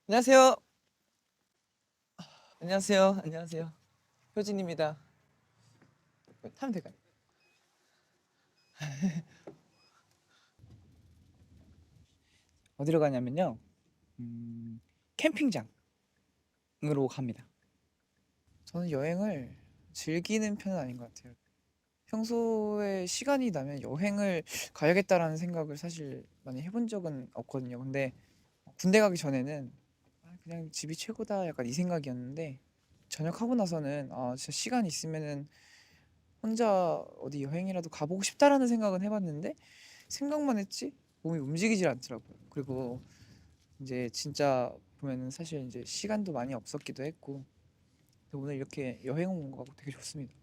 안녕하세요. 안녕하세요. 안녕하세요. 효진입니다. 타면 될까요? 어디로 가냐면요. 캠핑장으로 갑니다. 저는 여행을 즐기는 편은 아닌 것 같아요. 평소에 시간이 나면 여행을 가야겠다라는 생각을 사실 많이 해본 적은 없거든요. 근데 군대 가기 전에는 그냥 집이 최고다 약간 이 생각이었는데 전역하고 나서는 진짜 시간 있으면은 혼자 어디 여행이라도 가보고 싶다라는 생각은 해봤는데 생각만 했지 몸이 움직이질 않더라고요. 그리고 이제 진짜 보면은 사실 이제 시간도 많이 없었기도 했고 근데 오늘 이렇게 여행 온 거 되게 좋습니다.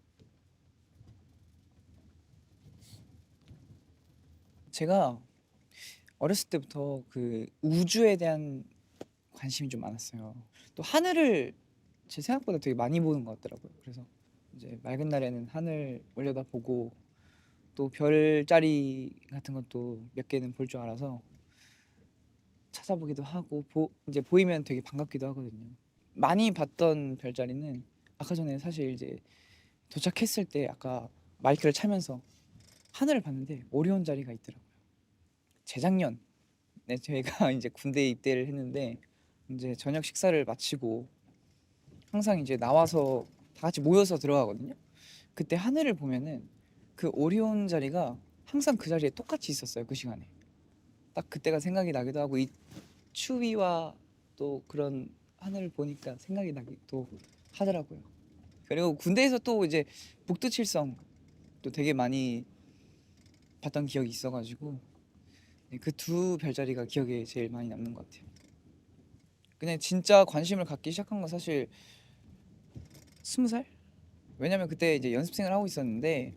제가 어렸을 때부터 그 우주에 대한 관심이 좀 많았어요. 또 하늘을 제 생각보다 되게 많이 보는 것 같더라고요. 그래서 이제 맑은 날에는 하늘 올려다보고 또 별자리 같은 것도 몇 개는 볼 줄 알아서 찾아보기도 하고 이제 보이면 되게 반갑기도 하거든요. 많이 봤던 별자리는 아까 전에 사실 이제 도착했을 때 아까 마이크를 차면서 하늘을 봤는데 오리온 자리가 있더라고요. 재작년에 저희가 이제 군대 입대를 했는데 이제 저녁 식사를 마치고 항상 이제 나와서 다 같이 모여서 들어가거든요. 그때 하늘을 보면은 그 오리온 자리가 항상 그 자리에 똑같이 있었어요. 그 시간에. 딱 그때가 생각이 나기도 하고 이 추위와 또 그런 하늘을 보니까 생각이 나기도 하더라고요. 그리고 군대에서 또 이제 북두칠성 또 되게 많이 봤던 기억이 있어가지고 그 두 별자리가 기억에 제일 많이 남는 것 같아요. 그냥 진짜 관심을 갖기 시작한 건 사실 20살? 왜냐면 그때 이제 연습생을 하고 있었는데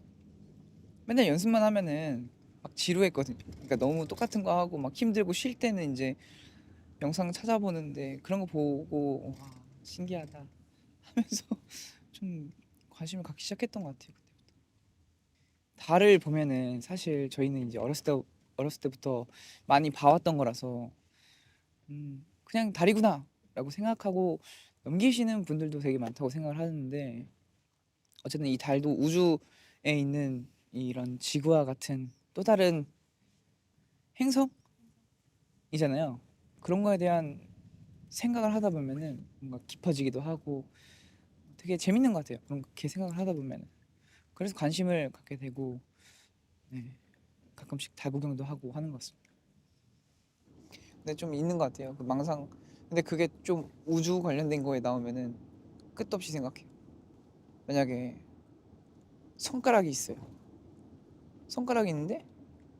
맨날 연습만 하면은 막 지루했거든요. 그러니까 너무 똑같은 거 하고 막 힘들고 쉴 때는 이제 영상 찾아보는데 그런 거 보고 와 신기하다 하면서 좀 관심을 갖기 시작했던 것 같아요. 달을 보면은 사실 저희는 이제 어렸을 때부터 많이 봐왔던 거라서 그냥 달이구나라고 생각하고 넘기시는 분들도 되게 많다고 생각을 하는데 어쨌든 이 달도 우주에 있는 이런 지구와 같은 또 다른 행성이잖아요. 그런 거에 대한 생각을 하다 보면은 뭔가 깊어지기도 하고 되게 재밌는 것 같아요. 그렇게 생각을 하다 보면은 그래서 관심을 갖게 되고 네, 가끔씩 달 구경도 하고 하는 것 같습니다. 근데 좀 있는 것 같아요. 그 망상. 근데 그게 좀 우주 관련된 거에 나오면은 끝도 없이 생각해요. 만약에 손가락이 있어요. 손가락이 있는데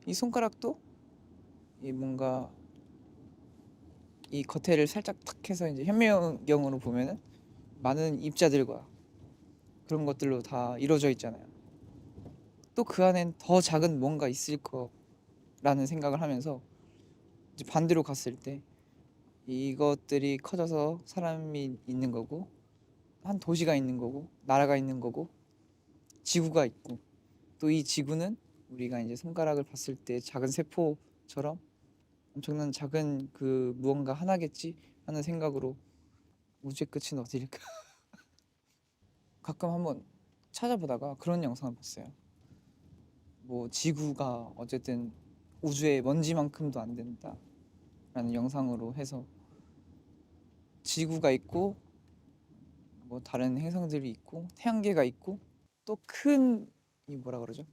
이 손가락도 이 뭔가 이 겉에를 살짝 탁 해서 이제 현미경으로 보면은 많은 입자들과 그런 것들로 다 이루어져 있잖아요. 또 그 안엔 더 작은 뭔가 있을 거라는 생각을 하면서 이제 반대로 갔을 때 이것들이 커져서 사람이 있는 거고 한 도시가 있는 거고 나라가 있는 거고 지구가 있고 또 이 지구는 우리가 이제 손가락을 봤을 때 작은 세포처럼 엄청난 작은 그 무언가 하나겠지 하는 생각으로 우주의 끝은 어디일까? 가끔 한번 찾아보다가 그런 영상을 봤어요. 뭐 지구가 어쨌든 우주의 먼지만큼도 안 된다라는 영상으로 해서 지구가 있고 뭐 다른 행성들이 있고 태양계가 있고 또 큰 이 뭐라 그러죠?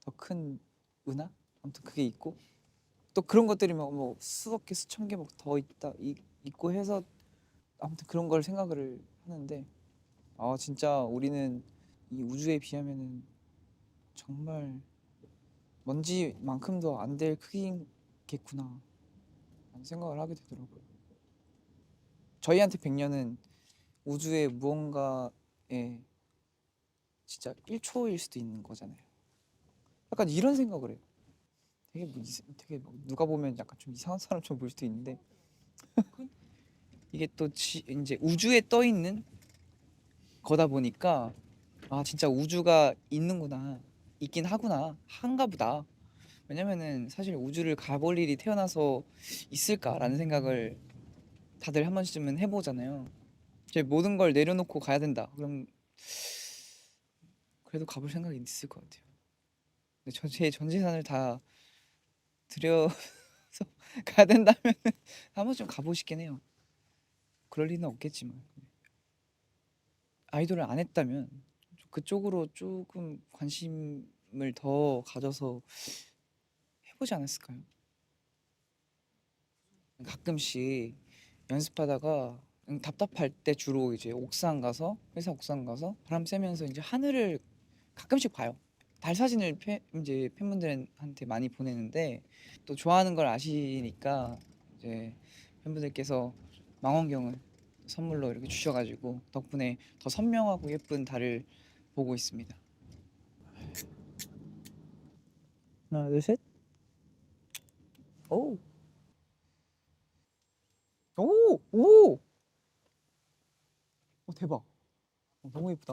더 큰 은하? 아무튼 그게 있고 또 그런 것들이 막 뭐 수억 개 수천 개 막 더 있고 해서 아무튼 그런 걸 생각을 하는데 진짜 우리는 이 우주에 비하면은 정말 먼지만큼도 안 될 크기겠구나 라는 생각을 하게 되더라고요. 저희한테 100년은 우주의 무언가에 진짜 1초일 수도 있는 거잖아요. 약간 이런 생각을 해요. 되게 뭐 누가 보면 약간 좀 이상한 사람처럼 보일 수도 있는데 이게 또 이제 우주에 떠 있는 거다 보니까 진짜 우주가 있는구나 있긴 하구나 한가 보다. 왜냐면은 사실 우주를 가볼 일이 태어나서 있을까라는 생각을 다들 한 번쯤은 해보잖아요. 이제 모든 걸 내려놓고 가야 된다. 그럼 그래도 가볼 생각이 있을 것 같아요. 근데 제 전 재산을 다 들여서 가야 된다면 한 번쯤 가보고 싶긴 해요. 그럴 리는 없겠지만 아이돌을 안 했다면 그쪽으로 조금 관심을 더 가져서 해보지 않았을까요? 가끔씩 연습하다가 답답할 때 주로 이제 옥상 가서 회사 옥상 가서 바람 쐬면서 이제 하늘을 가끔씩 봐요. 달 사진을 이제 팬분들한테 많이 보내는데 또 좋아하는 걸 아시니까 이제 팬분들께서 망원경을 선물로 이렇게 주셔가지고 덕분에 더 선명하고 예쁜 달을 보고 있습니다. 하나, 둘, 셋. 오, 오, 오, 대박. 너무 예쁘다.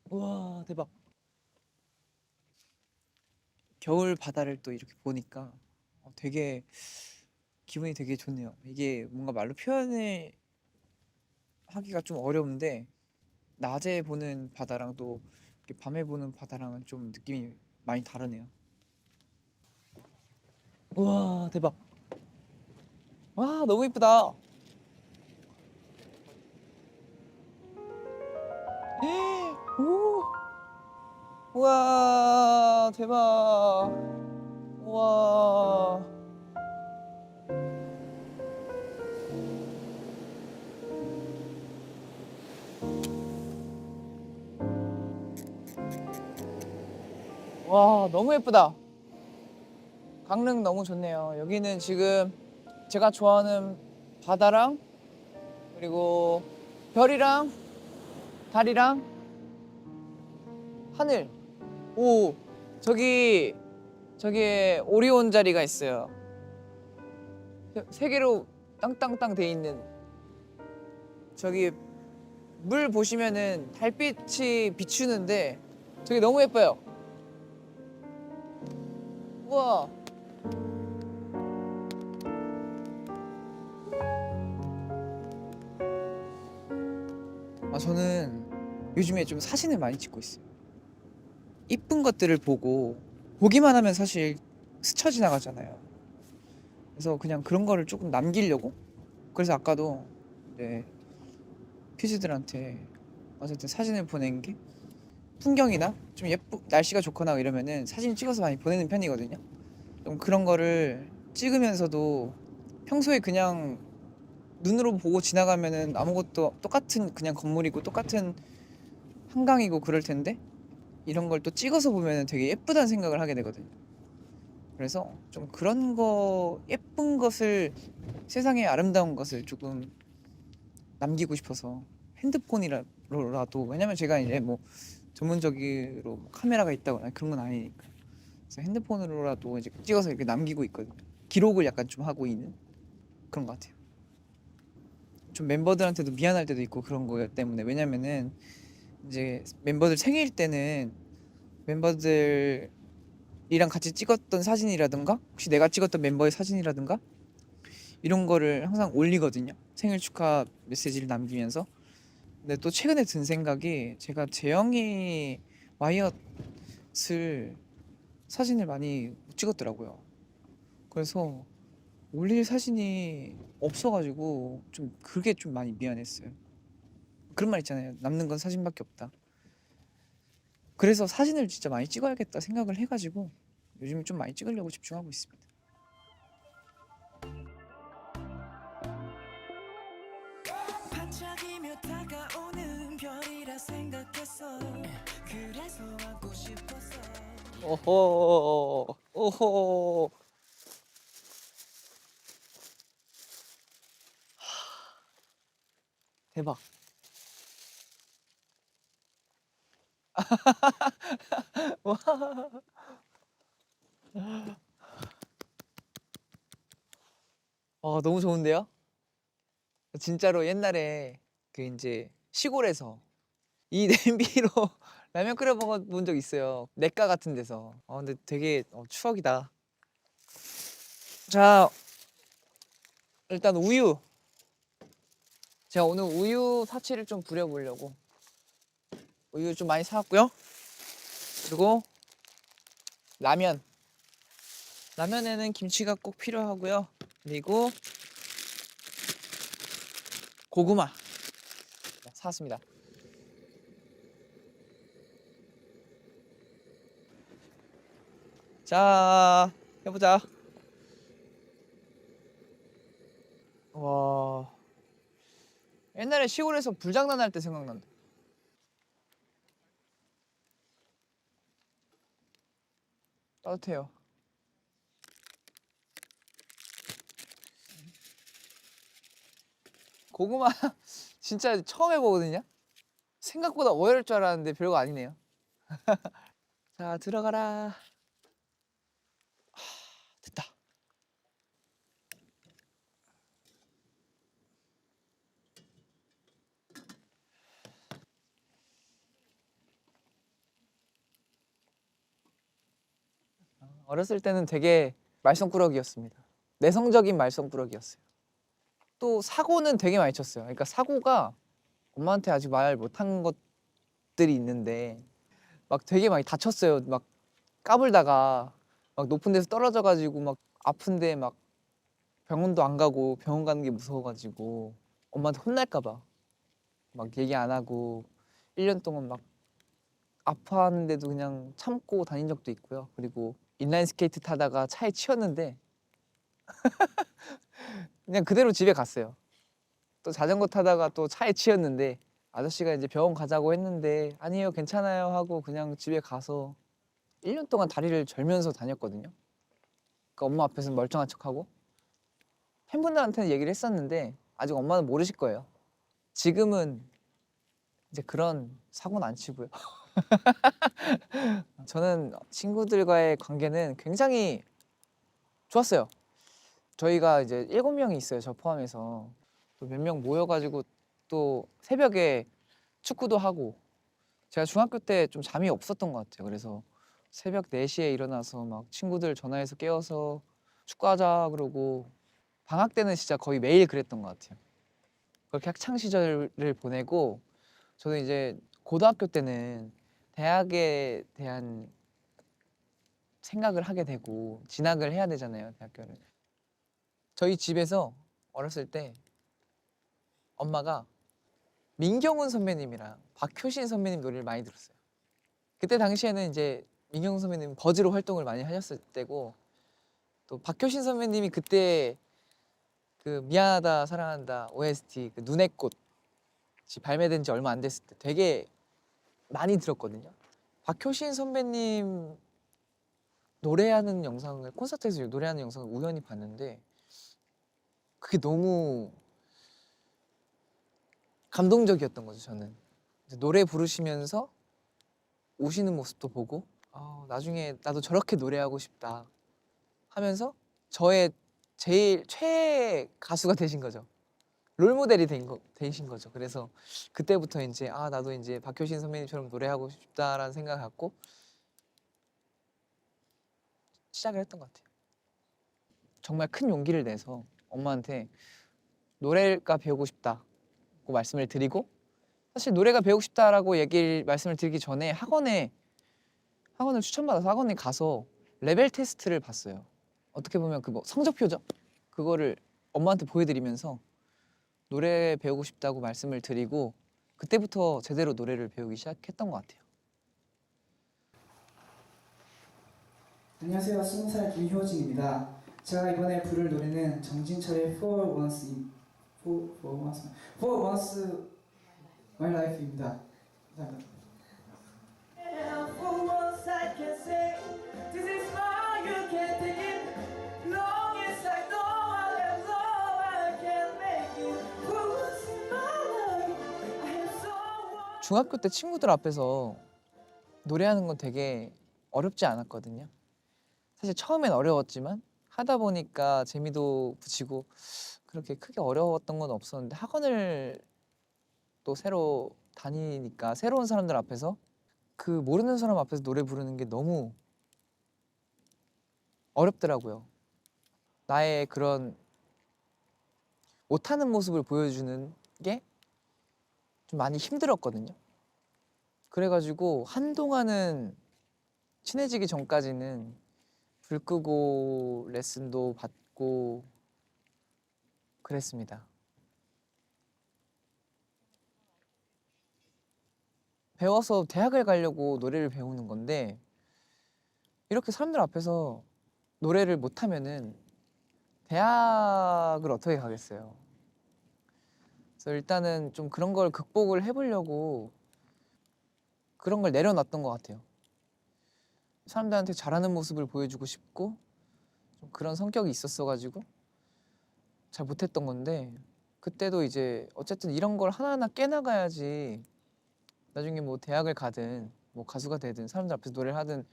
우와, 대박. 겨울 바다를 또 이렇게 보니까 되게 기분이 되게 좋네요. 이게 뭔가 말로 표현을 하기가 좀 어려운데 낮에 보는 바다랑 또 이렇게 밤에 보는 바다랑은 좀 느낌이 많이 다르네요. 우와, 대박. 와, 너무 예쁘다. 오, 우와, 대박. 우와. 와, 너무 예쁘다. 강릉 너무 좋네요. 여기는 지금 제가 좋아하는 바다랑 그리고 별이랑 달이랑 하늘. 오, 저기에 오리온 자리가 있어요. 세 개로 땅땅땅 돼 있는 저기 물 보시면은 달빛이 비추는데 저게 너무 예뻐요. 우와. 저는 요즘에 좀 사진을 많이 찍고 있어요. 이쁜 것들을 보고 보기만 하면 사실 스쳐 지나가잖아요. 그래서 그냥 그런 거를 조금 남기려고. 그래서 아까도 이제 퓨즈들한테 어쨌든 사진을 보낸 게 풍경이나 좀 날씨가 좋거나 이러면은 사진 찍어서 많이 보내는 편이거든요. 좀 그런 거를 찍으면서도 평소에 그냥 눈으로 보고 지나가면은 아무것도 똑같은 그냥 건물이고 똑같은 한강이고 그럴 텐데 이런 걸 또 찍어서 보면은 되게 예쁘다는 생각을 하게 되거든요. 그래서 좀 그런 거 예쁜 것을 세상의 아름다운 것을 조금 남기고 싶어서 핸드폰이라도 왜냐면 제가 이제 뭐 전문적으로 뭐 카메라가 있다거나 그런 건 아니니까 그래서 핸드폰으로라도 이제 찍어서 이렇게 남기고 있거든요. 기록을 약간 좀 하고 있는 그런 것 같아요. 좀 멤버들한테도 미안할 때도 있고 그런 거 때문에 왜냐면은 이제 멤버들 생일 때는 멤버들이랑 같이 찍었던 사진이라든가 혹시 내가 찍었던 멤버의 사진이라든가 이런 거를 항상 올리거든요. 생일 축하 메시지를 남기면서. 근데 또 최근에 든 생각이 제가 재영이 와이엇을 사진을 많이 못 찍었더라고요. 그래서 올릴 사진이 없어가지고 좀 그게 좀 많이 미안했어요. 그런 말 있잖아요. 남는 건 사진밖에 없다. 그래서 사진을 진짜 많이 찍어야겠다 생각을 해가지고 요즘 좀 많이 찍으려고 집중하고 있습니다. 반짝이며 다가오는 별이라 생각했어. 그래서 하고 싶었어. 오호 오호. 대박. 와. 너무 좋은데요? 진짜로 옛날에 그 이제 시골에서 이 냄비로 라면 끓여 먹어본 적 있어요. 냇가 같은 데서. 근데 되게 추억이다. 자, 일단 우유. 제가 오늘 우유 사치를 좀 부려보려고 우유 좀 많이 사왔고요. 그리고 라면. 라면에는 김치가 꼭 필요하고요. 그리고 고구마 사왔습니다. 자, 해보자. 와, 옛날에 시골에서 불장난 할 때 생각난다. 따뜻해요. 고구마 진짜 처음 해보거든요. 생각보다 어려울 줄 알았는데 별거 아니네요. 자, 들어가라. 됐다. 어렸을 때는 되게 말썽꾸러기였습니다. 내성적인 말썽꾸러기였어요. 또 사고는 되게 많이 쳤어요. 그러니까 사고가 엄마한테 아직 말 못한 것들이 있는데 막 되게 많이 다쳤어요. 막 까불다가 막 높은 데서 떨어져가지고 막 아픈데 막 병원도 안 가고 병원 가는 게 무서워가지고 엄마한테 혼날까 봐 막 얘기 안 하고 1년 동안 막 아파하는데도 그냥 참고 다닌 적도 있고요. 그리고 인라인 스케이트 타다가 차에 치였는데 그냥 그대로 집에 갔어요. 또 자전거 타다가 또 차에 치였는데 아저씨가 이제 병원 가자고 했는데 아니에요 괜찮아요 하고 그냥 집에 가서 1년 동안 다리를 절면서 다녔거든요. 그러니까 엄마 앞에서 멀쩡한 척하고 팬분들한테는 얘기를 했었는데 아직 엄마는 모르실 거예요. 지금은 이제 그런 사고는 안 치고요. 저는 친구들과의 관계는 굉장히 좋았어요. 저희가 이제 7명이 있어요. 저 포함해서 또 몇 명 모여가지고 또 새벽에 축구도 하고 제가 중학교 때 좀 잠이 없었던 것 같아요. 그래서 새벽 4시에 일어나서 막 친구들 전화해서 깨워서 축구하자 그러고 방학 때는 진짜 거의 매일 그랬던 것 같아요. 그렇게 학창 시절을 보내고 저는 이제 고등학교 때는 대학에 대한 생각을 하게 되고 진학을 해야 되잖아요, 대학교를. 저희 집에서 어렸을 때 엄마가 민경훈 선배님이랑 박효신 선배님 노래를 많이 들었어요. 그때 당시에는 이제 민경훈 선배님 버즈로 활동을 많이 하셨을 때고 또 박효신 선배님이 그때 그 미안하다 사랑한다 OST 그 눈의 꽃이 발매된 지 얼마 안 됐을 때 되게 많이 들었거든요. 박효신 선배님 노래하는 영상을 콘서트에서 노래하는 영상을 우연히 봤는데 그게 너무 감동적이었던 거죠. 저는 노래 부르시면서 우시는 모습도 보고 나중에 나도 저렇게 노래하고 싶다 하면서 저의 제일 최애 가수가 되신 거죠. 롤모델이 되신 거죠. 그래서 그때부터 이제 나도 이제 박효신 선배님처럼 노래하고 싶다라는 생각을 갖고 시작을 했던 것 같아요. 정말 큰 용기를 내서 엄마한테 노래가 배우고 싶다고 말씀을 드리고 사실 노래가 배우고 싶다라고 말씀을 드리기 전에 학원을 추천받아서 학원에 가서 레벨 테스트를 봤어요. 어떻게 보면 그 뭐 성적표죠. 그거를 엄마한테 보여드리면서 노래 배우고 싶다고 말씀을 드리고 그때부터 제대로 노래를 배우기 시작했던 것 같아요. 안녕하세요. 20살 김효진입니다. 제가 이번에 부를 노래는 정진철의 For Once My Life입니다. 감사합니다. For once I can say this is all you can take it. Long as I know I have love, I can make it. For once in my life, I have someone. 중학교 때 친구들 앞에서 노래하는 건 되게 어렵지 않았거든요. 사실 처음엔 어려웠지만 하다 보니까 재미도 붙이고 그렇게 크게 어려웠던 건 없었는데 학원을 또 새로 다니니까 새로운 사람들 앞에서 그 모르는 사람 앞에서 노래 부르는 게 너무 어렵더라고요. 나의 그런 못하는 모습을 보여주는 게 좀 많이 힘들었거든요. 그래가지고 한동안은 친해지기 전까지는 불 끄고 레슨도 받고 그랬습니다. 배워서 대학을 가려고 노래를 배우는 건데 이렇게 사람들 앞에서 노래를 못하면은 대학을 어떻게 가겠어요. 그래서 일단은 좀 그런 걸 극복을 해보려고 그런 걸 내려놨던 것 같아요. 사람들한테 잘하는 모습을 보여주고 싶고 좀 그런 성격이 있었어가지고 잘 못했던 건데 그때도 이제 어쨌든 이런 걸 하나하나 깨나가야지 나중에 뭐 대학을 가든 뭐 가수가 되든 사람들 앞에서 노래를 하든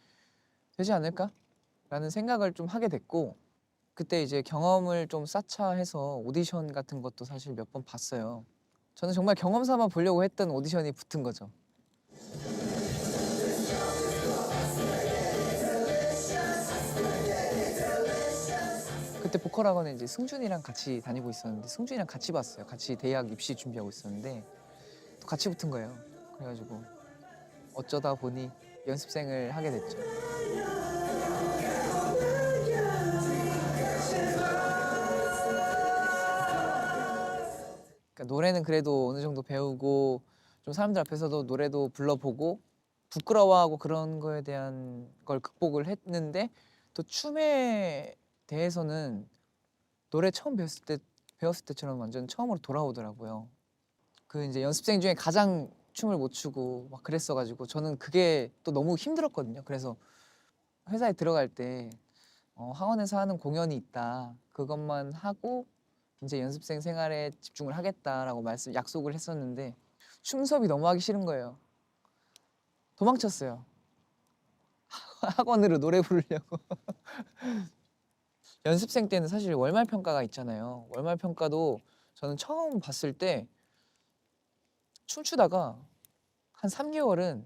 되지 않을까? 라는 생각을 좀 하게 됐고 그때 이제 경험을 좀 쌓자 해서 오디션 같은 것도 사실 몇 번 봤어요. 저는 정말 경험 삼아 보려고 했던 오디션이 붙은 거죠. 그때 보컬 학원에 이제 승준이랑 같이 다니고 있었는데 승준이랑 같이 봤어요. 같이 대학 입시 준비하고 있었는데 또 같이 붙은 거예요. 그래가지고 어쩌다 보니 연습생을 하게 됐죠. 그러니까 노래는 그래도 어느 정도 배우고 좀 사람들 앞에서도 노래도 불러보고 부끄러워하고 그런 거에 대한 걸 극복을 했는데 또 춤에 대해서는 노래 처음 배웠을 때처럼 완전 처음으로 돌아오더라고요. 그 이제 연습생 중에 가장 춤을 못 추고 막 그랬어가지고 저는 그게 또 너무 힘들었거든요. 그래서 회사에 들어갈 때 학원에서 하는 공연이 있다. 그것만 하고 이제 연습생 생활에 집중을 하겠다라고 약속을 했었는데 춤 수업이 너무 하기 싫은 거예요. 도망쳤어요. 학원으로 노래 부르려고. 연습생 때는 사실 월말 평가가 있잖아요. 월말 평가도 저는 처음 봤을 때 춤추다가 한 3개월은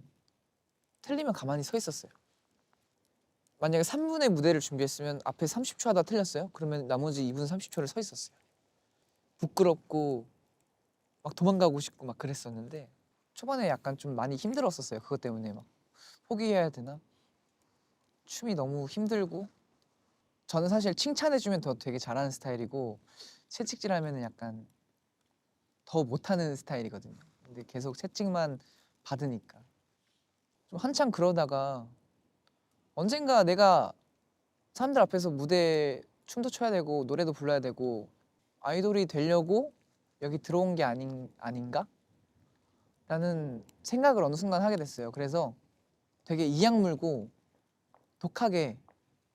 틀리면 가만히 서 있었어요. 만약에 3분의 무대를 준비했으면 앞에 30초 하다 틀렸어요? 그러면 나머지 2분 30초를 서 있었어요. 부끄럽고 막 도망가고 싶고 막 그랬었는데 초반에 약간 좀 많이 힘들었었어요. 그것 때문에 막 포기해야 되나? 춤이 너무 힘들고 저는 사실 칭찬해주면 더 되게 잘하는 스타일이고 채찍질하면은 약간 더 못하는 스타일이거든요. 근데 계속 채찍만 받으니까 좀 한참 그러다가 언젠가 내가 사람들 앞에서 무대 춤도 춰야 되고 노래도 불러야 되고 아이돌이 되려고 여기 들어온 게 아닌가? 라는 생각을 어느 순간 하게 됐어요. 그래서 되게 이악물고 독하게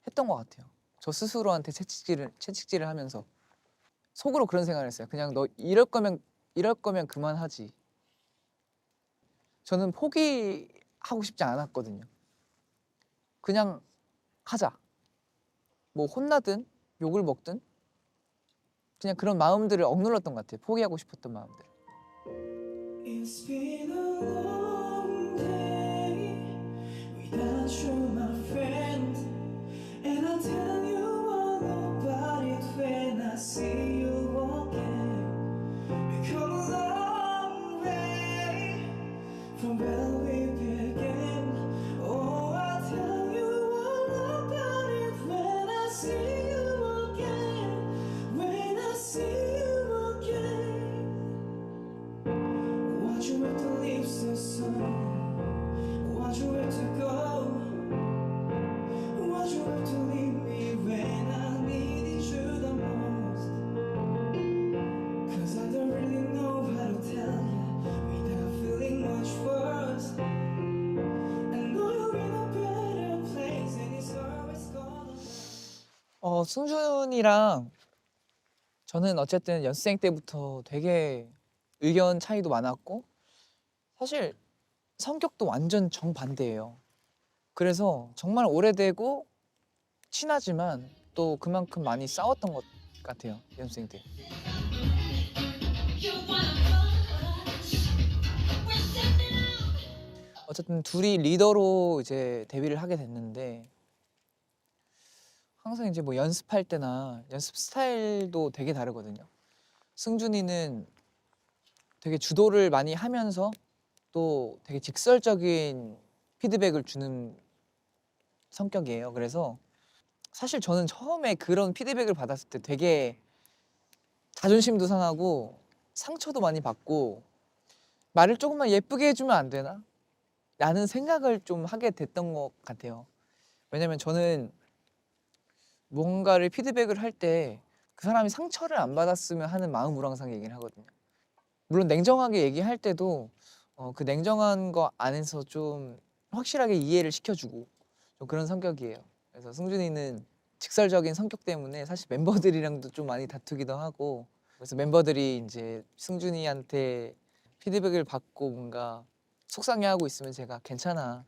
했던 것 같아요. 저 스스로한테 채찍질을 하면서 속으로 그런 생각을 했어요. 그냥 너 이럴 거면 그만하지. 저는 포기하고 싶지 않았거든요. 그냥 하자. 뭐 혼나든 욕을 먹든 그냥 그런 마음들을 억눌렀던 것 같아요. 포기하고 싶었던 마음들. It's been a long day without you, my friend. And I'll tell you all about it when I see you again. We come a long way from where we began. Oh, I'll tell you all about it when I see you again. When I see you again. Why'd you have to leave so soon? Why'd you have to go? Why'd you have to leave me when I needed you the most? 'Cause I don't really know how to tell you without feeling much worse. I know you're in a better place and it's always gonna. 승준이랑 저는 어쨌든 연습생 때부터 되게 의견 차이도 많았고 사실 성격도 완전 정반대예요. 그래서 정말 오래되고 친하지만 또 그만큼 많이 싸웠던 것 같아요. 연습생 때. 어쨌든 둘이 리더로 이제 데뷔를 하게 됐는데 항상 이제 뭐 연습할 때나 연습 스타일도 되게 다르거든요. 승준이는 되게 주도를 많이 하면서 또 되게 직설적인 피드백을 주는 성격이에요. 그래서 사실 저는 처음에 그런 피드백을 받았을 때 되게 자존심도 상하고 상처도 많이 받고 말을 조금만 예쁘게 해주면 안 되나? 라는 생각을 좀 하게 됐던 것 같아요. 왜냐면 저는 뭔가를 피드백을 할 때 그 사람이 상처를 안 받았으면 하는 마음으로 항상 얘기를 하거든요. 물론 냉정하게 얘기할 때도 그 냉정한 거 안에서 좀 확실하게 이해를 시켜주고 좀 그런 성격이에요. 그래서 승준이는 직설적인 성격 때문에 사실 멤버들이랑도 좀 많이 다투기도 하고, 그래서 멤버들이 이제 승준이한테 피드백을 받고 뭔가 속상해하고 있으면 제가 괜찮아,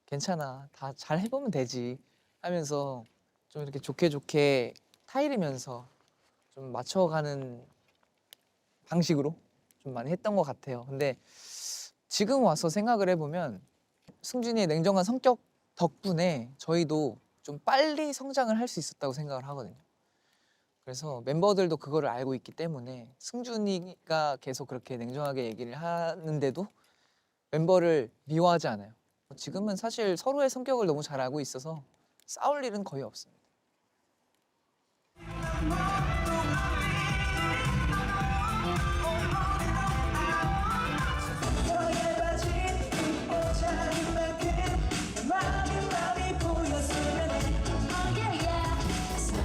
괜찮아, 다 잘 해보면 되지 하면서 좀 이렇게 좋게 좋게 타이르면서 좀 맞춰가는 방식으로 좀 많이 했던 것 같아요. 근데 지금 와서 생각을 해보면 승준이의 냉정한 성격 덕분에 저희도 좀 빨리 성장을 할 수 있었다고 생각을 하거든요. 그래서 멤버들도 그거를 알고 있기 때문에 승준이가 계속 그렇게 냉정하게 얘기를 하는데도 멤버를 미워하지 않아요. 지금은 사실 서로의 성격을 너무 잘 알고 있어서 싸울 일은 거의 없습니다. 너의 바지 입고 작은 만큼 마음이 보였으면 해. Oh yeah yeah. 저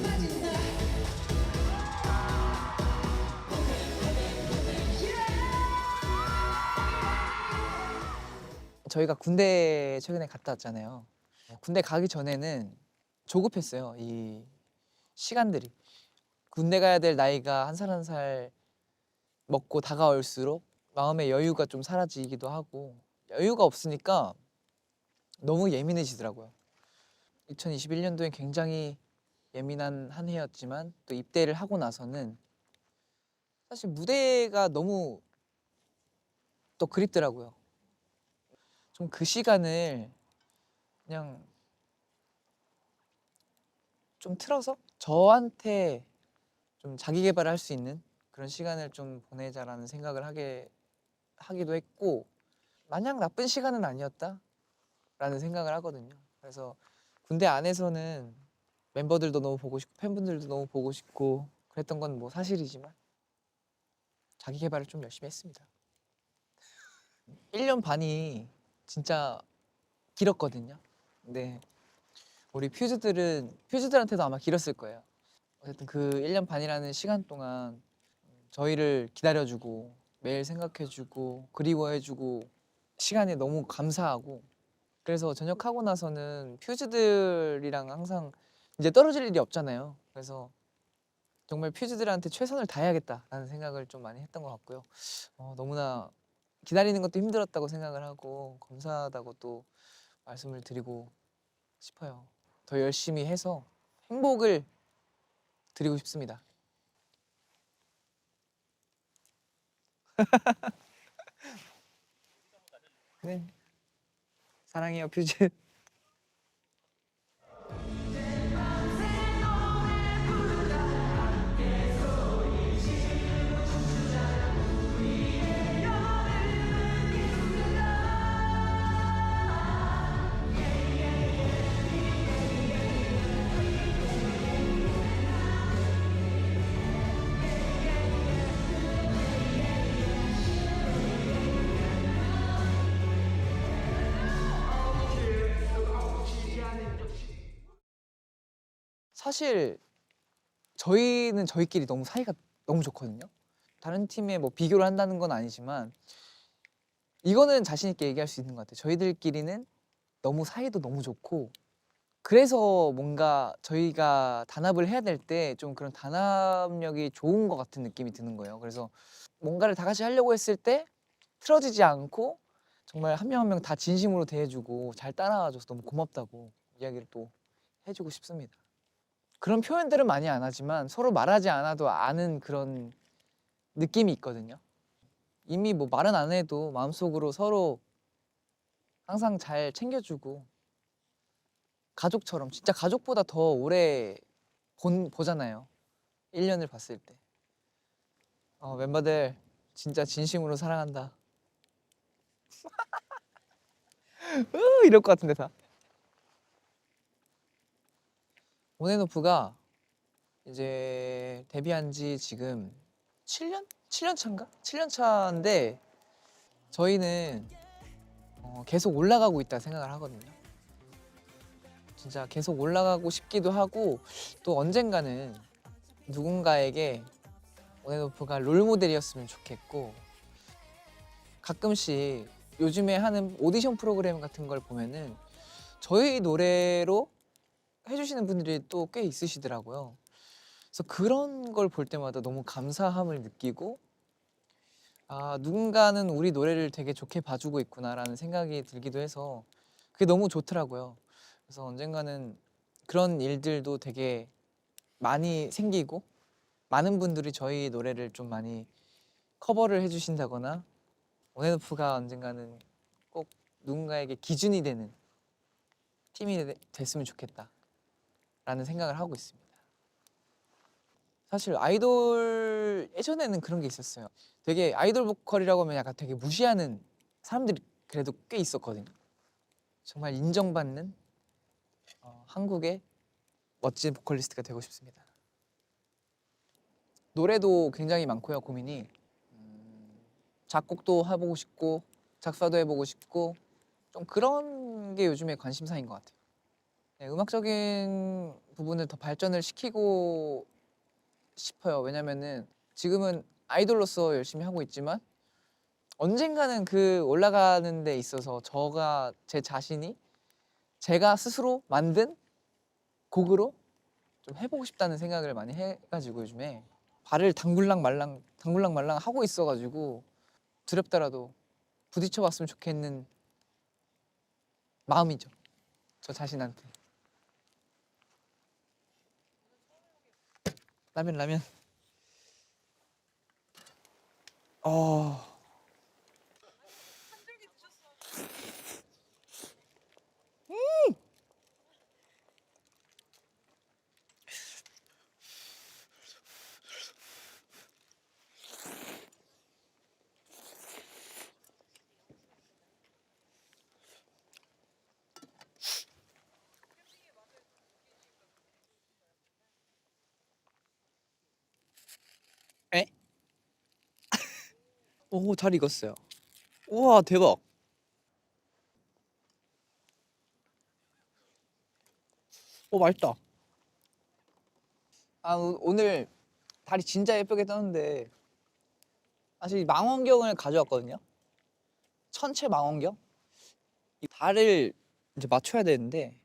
빠진 나. 저희가 군대 최근에 갔다 왔잖아요. 군대 가기 전에는 조급했어요. 이 시간들이. 군대 가야 될 나이가 한 살 한 살 먹고 다가올수록 마음의 여유가 좀 사라지기도 하고, 여유가 없으니까 너무 예민해지더라고요. 2021년도엔 굉장히 예민한 한 해였지만 또 입대를 하고 나서는 사실 무대가 너무 또 그립더라고요. 좀 그 시간을 그냥 좀 틀어서 저한테 좀 자기 개발을 할 수 있는 그런 시간을 좀 보내자라는 생각을 하기도 했고, 마냥 나쁜 시간은 아니었다라는 생각을 하거든요. 그래서 군대 안에서는 멤버들도 너무 보고 싶고 팬분들도 너무 보고 싶고 그랬던 건 뭐 사실이지만 자기 개발을 좀 열심히 했습니다. 1년 반이 진짜 길었거든요. 근데 우리 퓨즈들한테도 아마 길었을 거예요. 어쨌든 그 1년 반이라는 시간 동안 저희를 기다려주고 매일 생각해주고 그리워해주고 시간에 너무 감사하고, 그래서 전역하고 나서는 퓨즈들이랑 항상 이제 떨어질 일이 없잖아요. 그래서 정말 퓨즈들한테 최선을 다해야겠다라는 생각을 좀 많이 했던 것 같고요. 너무나 기다리는 것도 힘들었다고 생각을 하고 감사하다고 또 말씀을 드리고 싶어요. 더 열심히 해서 행복을 드리고 싶습니다. 네, 사랑해요 퓨즈. 사실 저희는 저희끼리 너무 사이가 너무 좋거든요. 다른 팀에 뭐 비교를 한다는 건 아니지만 이거는 자신 있게 얘기할 수 있는 것 같아요. 저희들끼리는 너무 사이도 너무 좋고, 그래서 뭔가 저희가 단합을 해야 될 때 좀 그런 단합력이 좋은 것 같은 느낌이 드는 거예요. 그래서 뭔가를 다 같이 하려고 했을 때 틀어지지 않고 정말 한 명 한 명 다 진심으로 대해주고 잘 따라와줘서 너무 고맙다고 이야기를 또 해주고 싶습니다. 그런 표현들은 많이 안 하지만 서로 말하지 않아도 아는 그런 느낌이 있거든요. 이미 뭐 말은 안 해도 마음속으로 서로 항상 잘 챙겨주고 가족처럼 진짜 가족보다 더 오래 보잖아요. 1년을 봤을 때. 멤버들 진짜 진심으로 사랑한다. 이럴 것 같은데 다. 온앤오프가 이제 데뷔한 지 지금 7년? 7년 차인가? 7년 차인데 저희는 계속 올라가고 있다 생각을 하거든요. 진짜 계속 올라가고 싶기도 하고 또 언젠가는 누군가에게 온앤오프가 롤모델이었으면 좋겠고 가끔씩 요즘에 하는 오디션 프로그램 같은 걸 보면은 저희 노래로 해주시는 분들이 또 꽤 있으시더라고요. 그래서 그런 걸 볼 때마다 너무 감사함을 느끼고 아 누군가는 우리 노래를 되게 좋게 봐주고 있구나라는 생각이 들기도 해서 그게 너무 좋더라고요. 그래서 언젠가는 그런 일들도 되게 많이 생기고 많은 분들이 저희 노래를 좀 많이 커버를 해주신다거나 온앤오프가 언젠가는 꼭 누군가에게 기준이 되는 팀이 됐으면 좋겠다라는 생각을 하고 있습니다. 사실 아이돌 예전에는 그런 게 있었어요. 되게 아이돌 보컬이라고 하면 약간 되게 무시하는 사람들이 그래도 꽤 있었거든요. 정말 인정받는 한국의 멋진 보컬리스트가 되고 싶습니다. 노래도 굉장히 많고요. 고민이 작곡도 해보고 싶고 작사도 해보고 싶고 좀 그런 게 요즘에 관심사인 것 같아요. 네, 음악적인 부분을 더 발전을 시키고 싶어요. 왜냐면은 지금은 아이돌로서 열심히 하고 있지만 언젠가는 그 올라가는 데 있어서 제 자신이 제가 스스로 만든 곡으로 좀 해보고 싶다는 생각을 많이 해가지고 요즘에 발을 당굴랑 말랑 하고 있어가지고 두렵더라도 부딪혀봤으면 좋겠는 마음이죠. 저 자신한테. 라면. 에? 오, 잘 익었어요. 우와, 대박. 오, 맛있다. 오늘 달이 진짜 예쁘게 떴는데 사실 이 망원경을 가져왔거든요. 천체 망원경. 이 달을 이제 맞춰야 되는데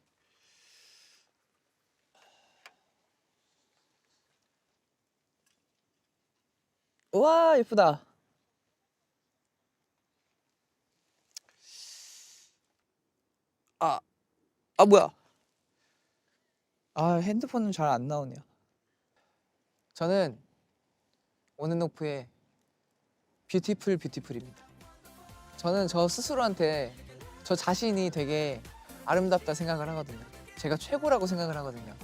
우와, 예쁘다. 아, 뭐야? 핸드폰은 잘 안 나오네요. 저는 온앤오프의 뷰티풀입니다. 저는 저 스스로한테 저 자신이 되게 아름답다 생각을 하거든요. 제가 최고라고 생각을 하거든요.